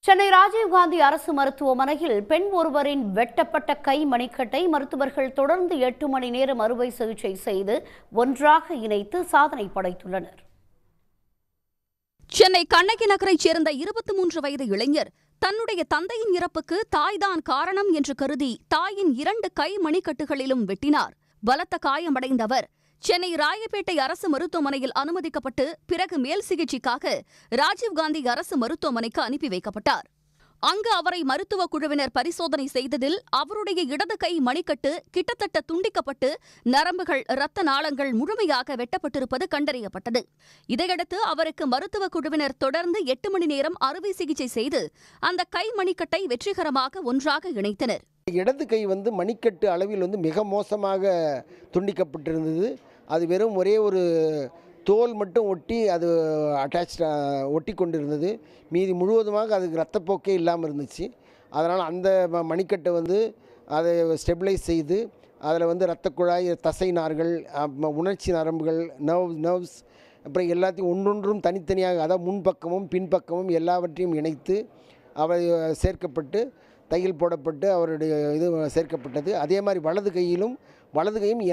சென்னை ராஜீவ்காந்தி அரசு மருத்துவமனையில் பெண் ஒருவரின் வெட்டப்பட்ட கை மணிக்கட்டை மருத்துவர்கள் தொடர்ந்து 8 மணி நேரம் அறுவை சிகிச்சை செய்து ஒன்றாக இணைத்து சாதனை படைத்துள்ளனர். சென்னை கண்ணகி நகரைச் சேர்ந்த 23 வயது இளைஞர் தன்னுடைய தந்தையின் இறப்புக்கு தாய்தான் காரணம் என்று கருதி தாயின் 2 கை மணிக்கட்டுகளிலும் வெட்டினார். பலத்த காயமடைந்த அவர் சென்னை ராயப்பேட்டை அரசு மருத்துவமனையில் அனுமதிக்கப்பட்டு பிறகு மேல் சிகிச்சைக்காக ராஜீவ்காந்தி அரசு மருத்துவமனைக்கு அனுப்பி வைக்கப்பட்டார். அங்கு அவரை மருத்துவ குழுவினர் பரிசோதனை செய்ததில் அவருடைய இடது கை மணிக்கட்டு கிட்டத்தட்ட துண்டிக்கப்பட்டு நரம்புகள், இரத்த நாளங்கள் முழுமையாக வெட்டப்பட்டிருப்பது கண்டறியப்பட்டது. இதையடுத்து அவருக்கு மருத்துவ குழுவினர் தொடர்ந்து 8 மணி நேரம் அறுவை சிகிச்சை செய்து அந்த கை மணிக்கட்டை வெற்றிகரமாக ஒன்றாக இணைத்தனர். இடது கை மணிக்கட்டு அளவில் மிக மோசமாக துண்டிக்கப்பட்டிருந்தது. அது வெறும் ஒரே ஒரு தோல் மட்டும் ஒட்டி அது ஒட்டி கொண்டிருந்தது. மீதி முழுவதுமாக அதுக்கு ரத்தப்போக்கே இல்லாமல் இருந்துச்சு. அதனால் அந்த மணிக்கட்டை அதை ஸ்டெபிளைஸ் செய்து அதில் இரத்த குழாய், தசை நார்கள், உணர்ச்சி நரம்புகள், நர்வ்ஸ் அப்புறம் எல்லாத்தையும் ஒன்றொன்றும் தனித்தனியாக, அதாவது முன்பக்கமும் பின்பக்கமும் எல்லாவற்றையும் இணைத்து அவை சேர்க்கப்பட்டு தையல் போடப்பட்டு அவருடைய சேர்க்கப்பட்டது. அதே மாதிரி வலது கையும்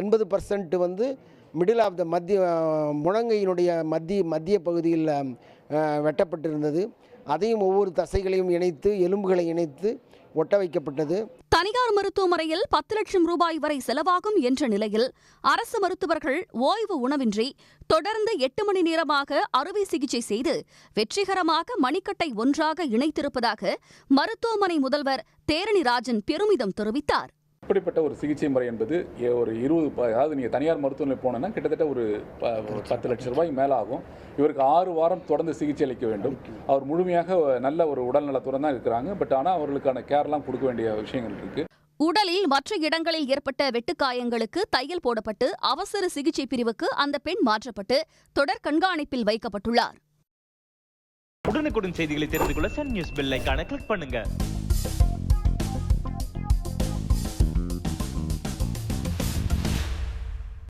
80% மிடில் ஆஃப் த முழங்கையினுடைய மத்திய பகுதியில் வெட்டப்பட்டிருந்தது. அதையும் ஒவ்வொரு தசைகளையும் இணைத்து எலும்புகளை இணைத்து ஒட்ட வைக்கப்பட்டது. தனியார் மருத்துவமனையில் 10 லட்சம் ரூபாய் வரை செலவாகும் என்ற நிலையில் அரசு மருத்துவர்கள் ஓய்வு உணவின்றி தொடர்ந்து 8 மணி நேரமாக அறுவை சிகிச்சை செய்து வெற்றிகரமாக மணிக்கட்டை ஒன்றாக இணைத்திருப்பதாக மருத்துவமனை முதல்வர் தேரணிராஜன் பெருமிதம் தெரிவித்தார். இப்படிப்பட்ட ஒரு சிகிச்சை முறை என்பது ஒரு 20, அதாவது நீங்கள் தனியார் மருத்துவமனை போனோன்னா கிட்டத்தட்ட ஒரு 10 லட்சம் ரூபாய் மேலே ஆகும். இவருக்கு 6 வாரம் தொடர்ந்து சிகிச்சை அளிக்க வேண்டும். அவர் முழுமையாக நல்ல ஒரு உடல் நலத்துடன் தான் இருக்கிறாங்க. பட் ஆனால் அவர்களுக்கான கேர்லாம் கொடுக்க வேண்டிய விஷயங்கள் இருக்குது. உடலில் மற்ற இடங்களில் ஏற்பட்ட வெட்டுக்காயங்களுக்கு தையல் போடப்பட்டு அவசர சிகிச்சை பிரிவுக்கு அந்த பெண் மாற்றப்பட்டு தொடர் கண்காணிப்பில் வைக்கப்பட்டுள்ளார். உடனுக்குடன் செய்திகளை தெரிந்து கொள்ள சன் நியூஸ் பெல் ஐகானை கிளிக் பண்ணுங்க.